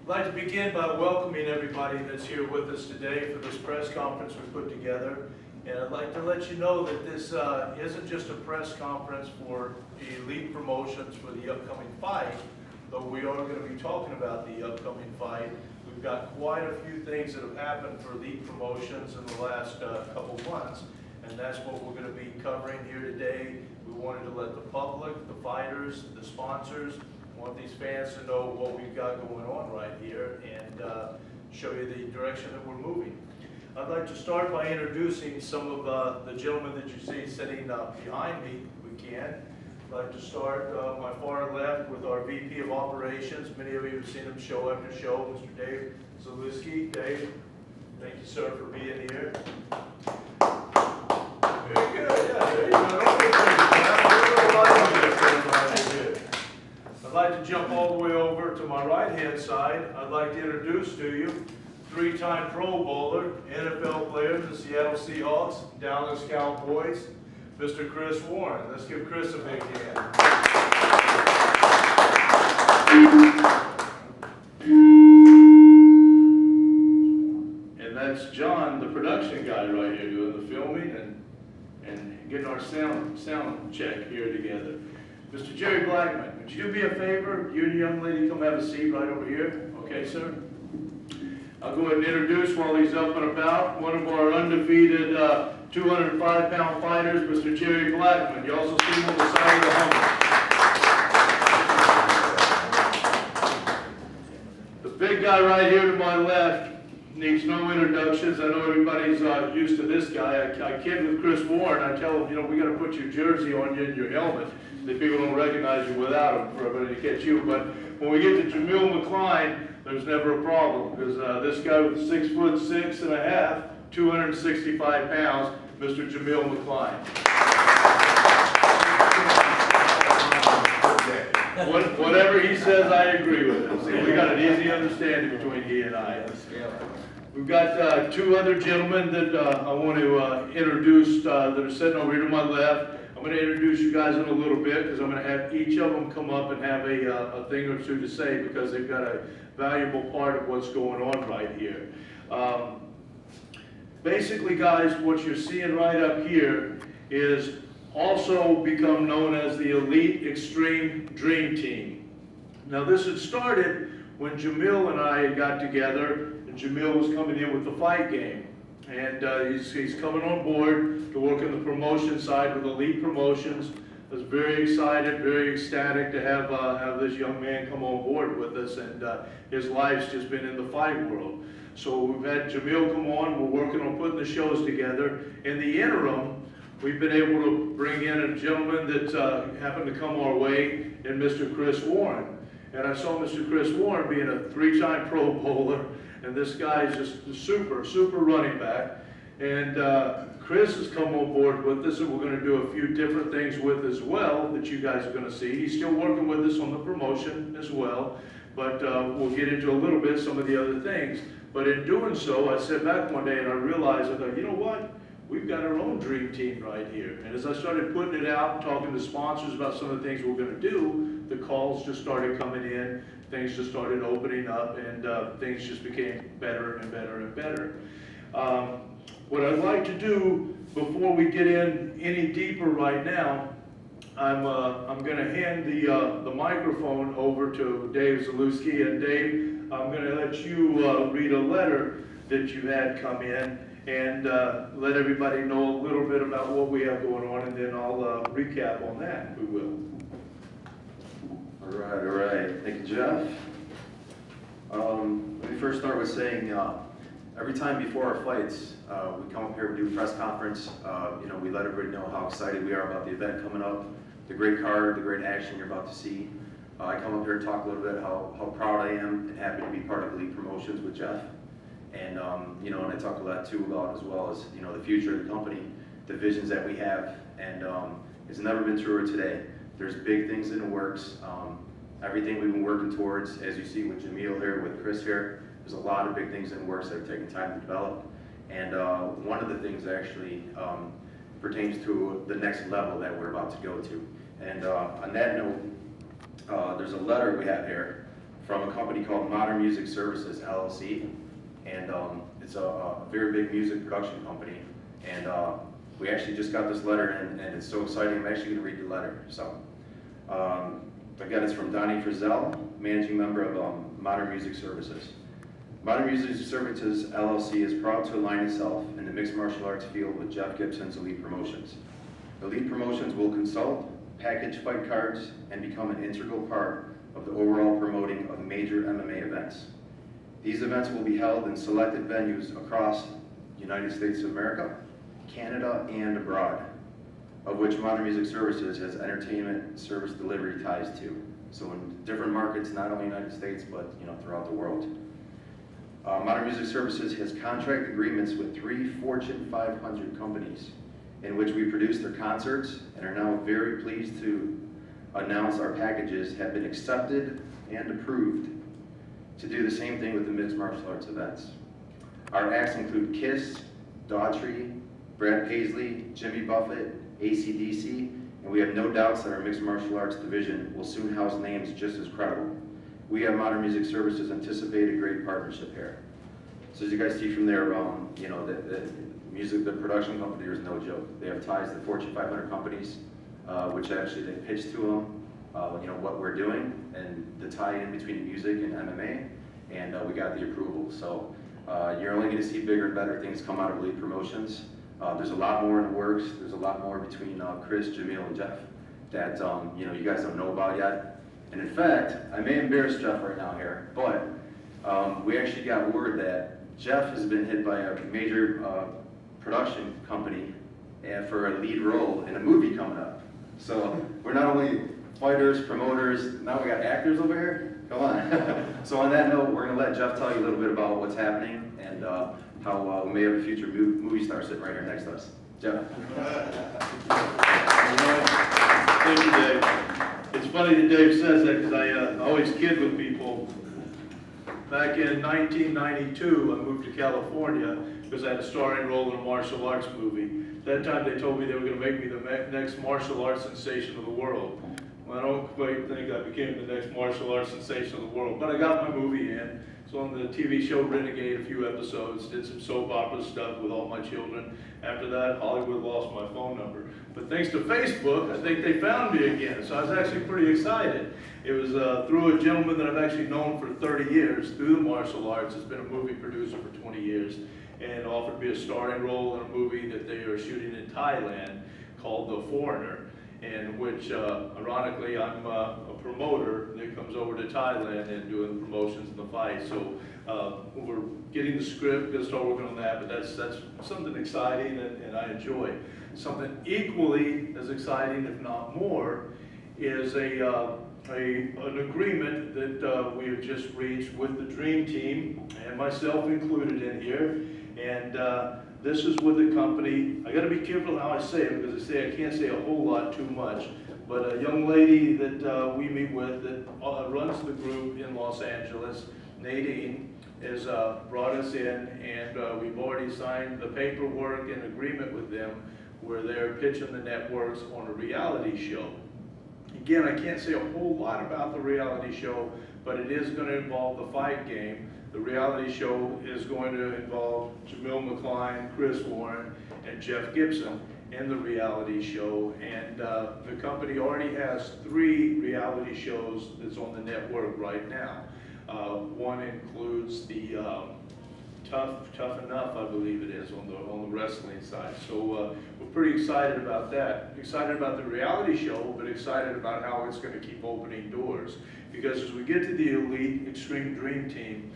I'd like to begin by welcoming everybody that's here with us today for this press conference we put together. And I'd like to let you know that this isn't just a press conference for elite promotions for the upcoming fight, though we are going to be talking about the upcoming fight. We've got quite a few things that have happened for elite promotions in the last couple months, and that's what we're going to be covering here today. We wanted to let the public, the fighters, the sponsors, want these fans to know what we've got going on right here and show you the direction that we're moving. I'd like to start by introducing some of the gentlemen that you see sitting behind me, if we can. I'd like to start my far left with our VP of Operations. Many of you have seen him show after show, Mr. Dave Zalewski. Dave, thank you, sir, for being here. Very good, yeah, there you go. I'd like to jump all the way over to my right-hand side. I'd like to introduce to you three-time Pro Bowler, NFL player, the Seattle Seahawks, Dallas Cowboys, Mr. Chris Warren. Let's give Chris a big hand. And that's John, the production guy right here, doing the filming and getting our sound check here together. Mr. Jerry Blackman, would you do me a favor? You and the young lady come have a seat right over here. Okay, sir? I'll go ahead and introduce while he's up and about one of our undefeated 205-pound fighters, Mr. Jerry Blackman. You also see him on the side of the Hummer. The big guy right here to my left needs no introductions. I know everybody's used to this guy. I kid with Chris Warren. I tell him, you know, we got to put your jersey on you and your helmet. The people don't recognize you without them for everybody to catch you. But when we get to Jameel McCline, there's never a problem because this guy with 6'6.5", 265 pounds, Mr. Jameel McCline. Whatever he says, I agree with him. See, we got an easy understanding between he and I. We've got two other gentlemen that I want to introduce that are sitting over here to my left. I'm going to introduce you guys in a little bit because I'm going to have each of them come up and have a thing or two to say because they've got a valuable part of what's going on right here. Basically, guys, what you're seeing right up here is also become known as the Elite Xtreme Dream Team. Now, this had started when Jameel and I got together, and Jameel was coming in with the fight game. And he's coming on board to work in the promotion side with Elite Promotions. I was very excited, very ecstatic to have this young man come on board with us, and his life's just been in the fight world. So we've had Jameel come on. We're working on putting the shows together. In the interim, we've been able to bring in a gentleman that happened to come our way, in Mr. Chris Warren. And I saw Mr. Chris Warren being a three-time Pro Bowler, and this guy is just a super running back. And Chris has come on board with us, and we're going to do a few different things with as well that you guys are going to see. He's still working with us on the promotion as well, but we'll get into a little bit some of the other things. But in doing so, I sat back one day and I realized, I thought, you know what? We've got our own dream team right here. And as I started putting it out and talking to sponsors about some of the things we're going to do, the calls just started coming in, things just started opening up, and things just became better and better and better. What I'd like to do before we get in any deeper right now, I'm going to hand the microphone over to Dave Zalewski. And Dave, I'm going to let you read a letter that you had come in and let everybody know a little bit about what we have going on, and then I'll recap on that, if we will. All right. Thank you, Jeff. Let me first start with saying every time before our fights, we come up here, we do a press conference. We let everybody know how excited we are about the event coming up, the great card, the great action you're about to see. I come up here and talk a little bit how proud I am and happy to be part of Elite Promotions with Jeff. And, and I talk a lot too about as well as, the future of the company, the visions that we have. And it's never been truer today. There's big things in the works. Everything we've been working towards, as you see with Jameel here, with Chris here, there's a lot of big things in the works that are taking time to develop. And one of the things actually pertains to the next level that we're about to go to. And on that note, there's a letter we have here from a company called Modern Music Services, LLC. And it's a very big music production company. And we actually just got this letter in, and it's so exciting. I'm actually going to read the letter. So, again, it's from Donnie Frizzell, managing member of Modern Music Services. Modern Music Services, LLC is proud to align itself in the mixed martial arts field with Jeff Gibson's Elite Promotions. Elite Promotions will consult, package fight cards, and become an integral part of the overall promoting of major MMA events. These events will be held in selected venues across the United States of America, Canada, and abroad, of which Modern Music Services has entertainment service delivery ties to. So in different markets, not only United States, but throughout the world. Modern Music Services has contract agreements with 3 Fortune 500 companies in which we produce their concerts, and are now very pleased to announce our packages have been accepted and approved to do the same thing with the mixed martial arts events. Our acts include Kiss, Daughtry, Brad Paisley, Jimmy Buffett, AC/DC, and we have no doubts that our mixed martial arts division will soon house names just as credible. We at Modern Music Services anticipate a great partnership here. So as you guys see from there, the production company is no joke. They have ties to Fortune 500 companies, which actually they pitch to them, what we're doing and the tie-in between music and MMA, and we got the approval. So you're only going to see bigger and better things come out of Elite Promotions. There's a lot more in the works. There's a lot more between Chris, Jameel, and Jeff that you guys don't know about yet. And in fact, I may embarrass Jeff right now here, but we actually got word that Jeff has been hit by a major production company for a lead role in a movie coming up. So we're not only fighters, promoters, now we got actors over here? Come on. So on that note, we're going to let Jeff tell you a little bit about what's happening and how we may have a future movie star sitting right here next to us. Jeff. Thank you, Dave. It's funny that Dave says that because I always kid with people. Back in 1992, I moved to California because I had a starring role in a martial arts movie. That time they told me they were going to make me the next martial arts sensation of the world. Well, I don't quite think I became the next martial arts sensation of the world, but I got my movie in. So on the TV show Renegade, a few episodes, did some soap opera stuff with all my children. After that, Hollywood lost my phone number. But thanks to Facebook, I think they found me again. So I was actually pretty excited. It was through a gentleman that I've actually known for 30 years through the martial arts. Has been a movie producer for 20 years and offered me a starring role in a movie that they are shooting in Thailand called The Foreigner, in which, ironically, I'm a promoter that comes over to Thailand and doing the promotions and the fight. So we're getting the script, gonna start working on that, but that's something exciting and I enjoy. Something equally as exciting, if not more, is an agreement that we have just reached with the Dream Team, and myself included in here. And this is with a company, I gotta be careful how I say it because I can't say a whole lot too much, but a young lady that we meet with that runs the group in Los Angeles, Nadine, has brought us in, and we've already signed the paperwork and agreement with them where they're pitching the networks on a reality show. Again, I can't say a whole lot about the reality show, but it is going to involve the fight game. The reality show is going to involve Jameel McCline, Chris Warren, and Jeff Gibson in the reality show. And the company already has 3 reality shows that's on the network right now. One includes the Tough Enough, I believe it is, on the wrestling side. So we're pretty excited about that. Excited about the reality show, but excited about how it's going to keep opening doors. Because as we get to the Elite Extreme Dream Team,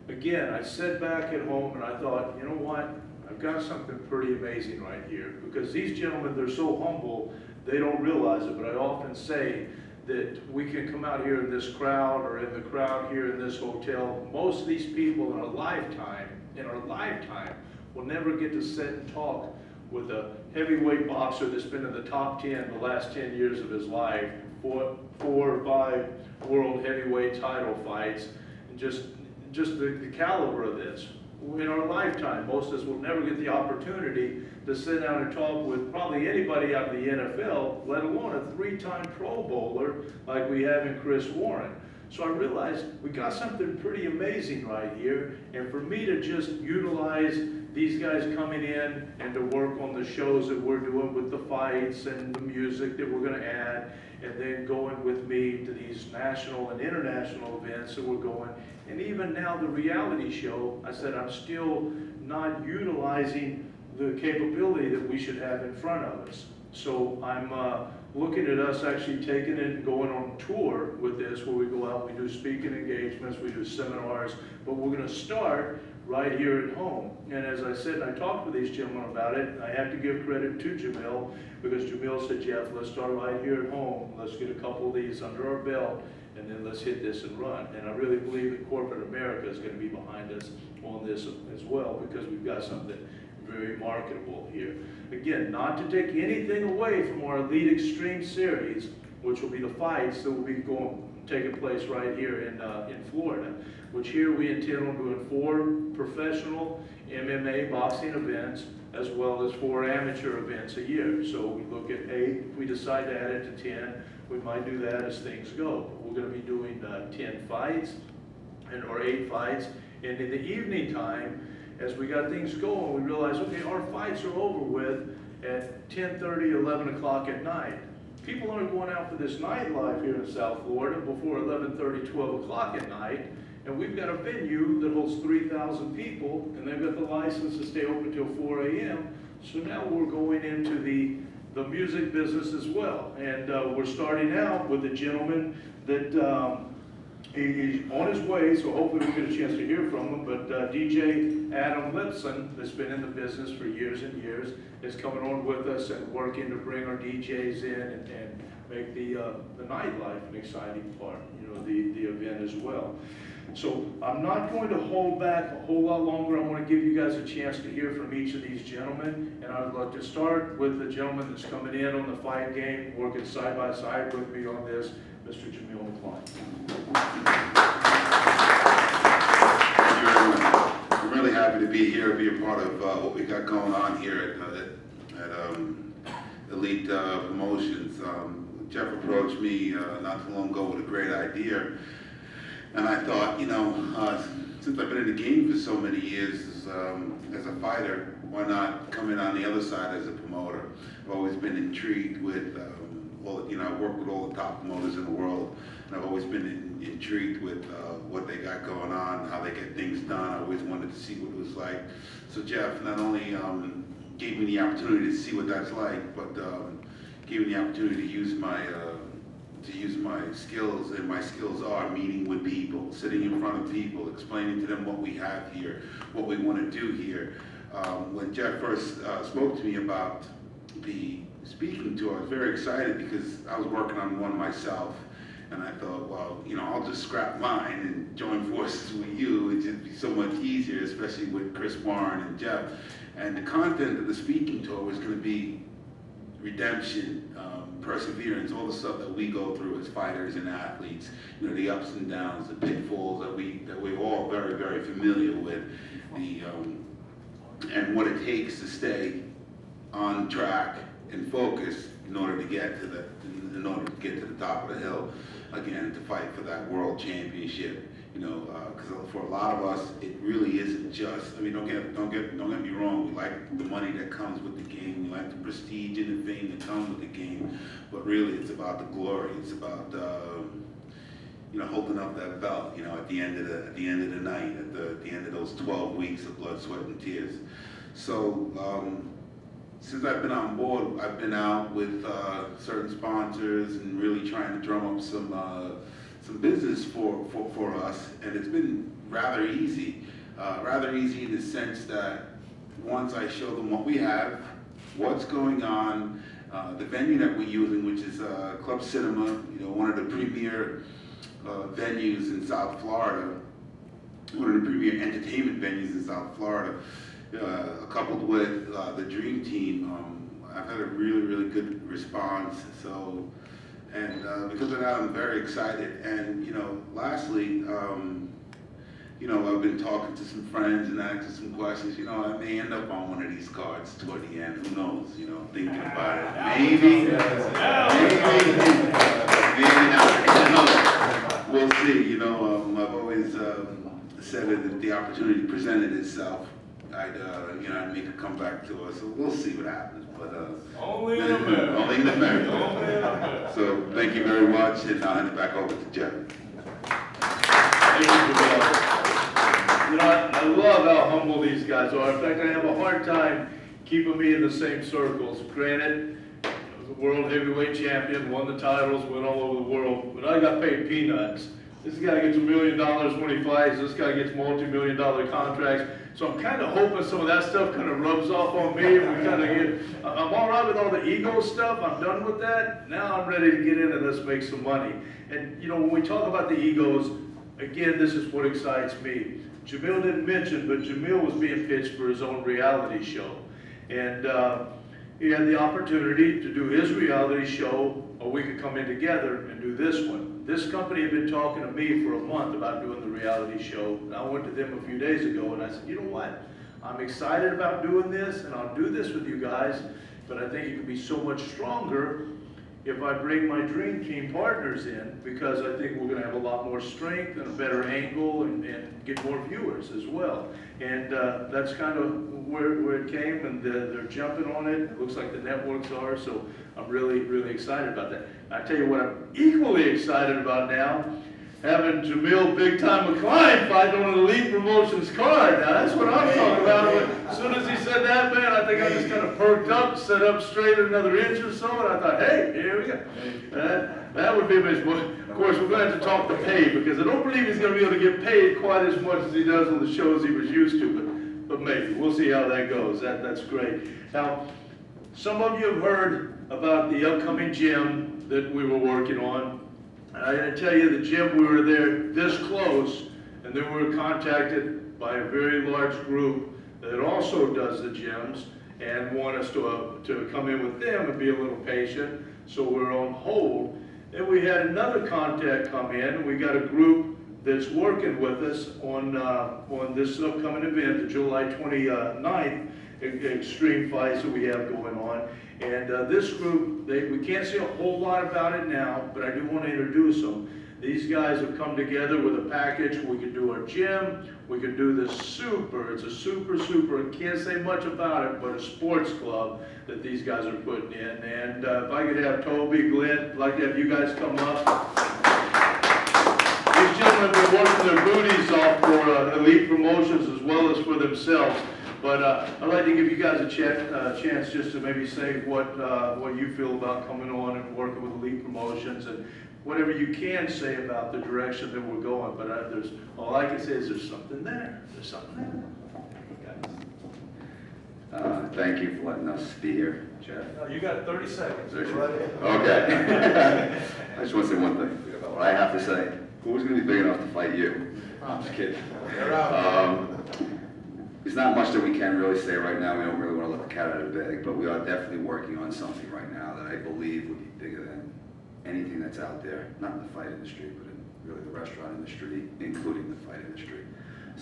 again, I sat back at home and I thought, you know what? I've got something pretty amazing right here. Because these gentlemen, they're so humble, they don't realize it. But I often say that we can come out here in this crowd or in the crowd here in this hotel. Most of these people in our lifetime, will never get to sit and talk with a heavyweight boxer that's been in the top 10 the last 10 years of his life, 4 or 5 world heavyweight title fights, and just the caliber of this. In our lifetime, most of us will never get the opportunity to sit down and talk with probably anybody out of the NFL, let alone a 3-time Pro Bowler like we have in Chris Warren. So I realized we got something pretty amazing right here, and for me to just utilize these guys coming in and to work on the shows that we're doing with the fights and the music that we're gonna add, and then going with me to these national and international events that we're going, and even now the reality show, I said I'm still not utilizing the capability that we should have in front of us. So I'm looking at us actually taking it and going on tour with this, where we go out, we do speaking engagements, we do seminars, but we're gonna start right here at home. And as I said, and I talked with these gentlemen about it, I have to give credit to Jameel, because Jameel said, Jeff, let's start right here at home. Let's get a couple of these under our belt, and then let's hit this and run. And I really believe that corporate America is gonna be behind us on this as well, because we've got something very marketable here. Again, not to take anything away from our Elite Extreme series, which will be the fights that will be taking place right here in Florida, which here we intend on doing 4 professional MMA boxing events, as well as 4 amateur events a year. So we look at 8, if we decide to add it to 10, we might do that as things go. We're gonna be doing 10 fights, or 8 fights, and in the evening time, as we got things going, we realized, okay, our fights are over with at 10:30, 11 o'clock at night. People aren't going out for this nightlife here in South Florida before 11:30, 12 o'clock at night, and we've got a venue that holds 3,000 people, and they've got the license to stay open till 4 a.m. So now we're going into the music business as well, and we're starting out with a gentleman that he's on his way, so hopefully we'll get a chance to hear from him, but DJ Adam Lipson, that's been in the business for years and years, is coming on with us and working to bring our DJs in and make the nightlife an exciting part, you know, the event as well. So I'm not going to hold back a whole lot longer. I want to give you guys a chance to hear from each of these gentlemen, and I would like to start with the gentleman that's coming in on the fight game, working side by side with me on this, Mr. Jameel McCline. I'm really happy to be here, be a part of what we got going on here at Elite Promotions. Jeff approached me not too long ago with a great idea, and I thought, you know, since I've been in the game for so many years as a fighter, why not come in on the other side as a promoter? I've always been intrigued with I've worked with all the top promoters in the world, and I've always been intrigued with what they got going on, how they get things done. I always wanted to see what it was like. So Jeff not only gave me the opportunity to see what that's like, but gave me the opportunity to use my skills, and my skills are meeting with people, sitting in front of people, explaining to them what we have here, what we want to do here. When Jeff first spoke to me about the speaking tour, I was very excited because I was working on one myself, and I thought, well, you know, I'll just scrap mine and join forces with you. It'd just be so much easier, especially with Chris Warren and Jeff. And the content of the speaking tour was going to be redemption, perseverance, all the stuff that we go through as fighters and athletes. You know, the ups and downs, the pitfalls that we're all very, very familiar with, and what it takes to stay on track and focus in order to get to the top of the hill again, to fight for that world championship. You know, because for a lot of us, it really isn't just. I mean, don't get me wrong. We like the money that comes with the game. We like the prestige and the fame that comes with the game. But really, it's about the glory. It's about you know, holding up that belt. You know, at the end of the night, at the end of those 12 weeks of blood, sweat, and tears. So. Since I've been on board, I've been out with certain sponsors and really trying to drum up some business for us, and it's been rather easy. Rather easy in the sense that once I show them what we have, what's going on, the venue that we're using, which is Club Cinema, you know, one of the premier venues in South Florida, one of the premier entertainment venues in South Florida. Coupled with the Dream Team, I've had a really, really good response. So, and because of that, I'm very excited. And you know, lastly, you know, I've been talking to some friends and asking some questions. You know, I may end up on one of these cards toward the end. Who knows? You know, thinking about it. Maybe not. You know, we'll see. said that if the opportunity presented itself, I'd make a comeback to us. So we'll see what happens. But Only in America. Only in America. Only in America. So thank you very much, and I'll hand it back over to Jeff. Thank you, Jameel. You know, I love how humble these guys are. In fact, I have a hard time keeping me in the same circles. Granted, I was a world heavyweight champion, won the titles, went all over the world, but I got paid peanuts. This guy gets $1 million when he fights. This guy gets multi-million-dollar contracts. So I'm kind of hoping some of that stuff kind of rubs off on me. And we kind of get. I'm all right with all the ego stuff. I'm done with that. Now I'm ready to get into this, make some money. And you know, when we talk about the egos, again, this is what excites me. Jameel didn't mention, but Jameel was being pitched for his own reality show, and he had the opportunity to do his reality show, or we could come in together and do this one. This company had been talking to me for a month about doing the reality show, and I went to them a few days ago, and I said, you know what? I'm excited about doing this, and I'll do this with you guys, but I think it could be so much stronger if I bring my dream team partners in, because I think we're going to have a lot more strength and a better angle and get more viewers as well. And that's kind of where it came, and they're jumping on it. It looks like the networks are, so I'm really, really excited about that. I tell you what I'm equally excited about now, having Jameel Big Time McCline fight on an Elite Promotions card. Now that's what I'm talking about. As soon as he said that, man, I think I just kind of perked up, set up straight another inch or so, and I thought, hey, here we go. That would be amazing. Of course, we're going to have to talk the pay, because I don't believe he's going to be able to get paid quite as much as he does on the shows he was used to, but maybe. We'll see how that goes. That's great. Now, some of you have heard about the upcoming gym that we were working on. I gotta tell you, the gym, we were there this close, and then we were contacted by a very large group that also does the gyms and want us to come in with them and be a little patient, so we're on hold. Then we had another contact come in. We got a group that's working with us on this upcoming event, the July 29th extreme fights that we have going on. And this group, we can't say a whole lot about it now, but I do want to introduce them. These guys have come together with a package. We can do our gym, we can do this it's a super, I can't say much about it, but a sports club that these guys are putting in. And if I could have Toby, Glenn, I'd like to have you guys come up. These gentlemen have been working their booties off for Elite Promotions as well as for themselves. But I'd like to give you guys a chance just to maybe say what you feel about coming on and working with Elite Promotions, and whatever you can say about the direction that we're going. But all I can say is there's something there. There's something there. Thank you for letting us be here, Jeff. You got 30 seconds. Okay. I just want to say one thing. What I have to say, who's going to be big enough to fight you? I'm just kidding. There's not much that we can really say right now. We don't really want to let the cat out of the bag, but we are definitely working on something right now that I believe would be bigger than anything that's out there, not in the fight industry, but in really the restaurant industry, including the fight industry.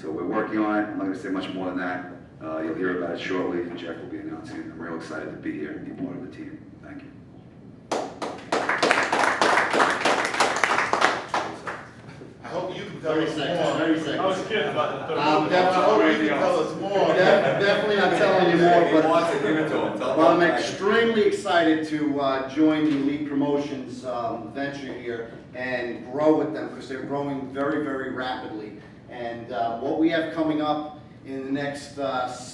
So we're working on it. I'm not going to say much more than that. You'll hear about it shortly. Jeff will be announcing it. I'm real excited to be here and be part of the team. Thank you. I hope you can tell us more. 30 seconds. I was kidding about the 30 I hope you can tell us more. Definitely not telling you more, but I'm extremely excited to join the Elite Promotions venture here and grow with them, because they're growing very, very rapidly. And what we have coming up in the next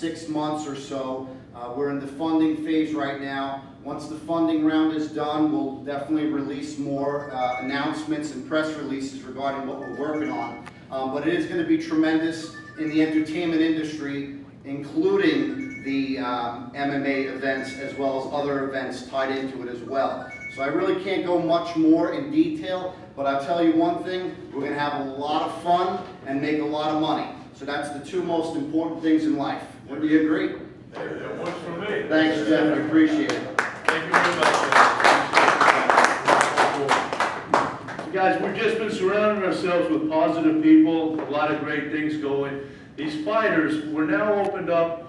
6 months or so, we're in the funding phase right now. Once the funding round is done, we'll definitely release more announcements and press releases regarding what we're working on. But it is going to be tremendous in the entertainment industry, including the MMA events as well as other events tied into it as well. So I really can't go much more in detail, but I'll tell you one thing, we're going to have a lot of fun and make a lot of money. So that's the two most important things in life. Would you agree? That works for me. Thanks, Jeff. I appreciate it. Thank you very much. Guys, we've just been surrounding ourselves with positive people, a lot of great things going. These fighters, we're now opened up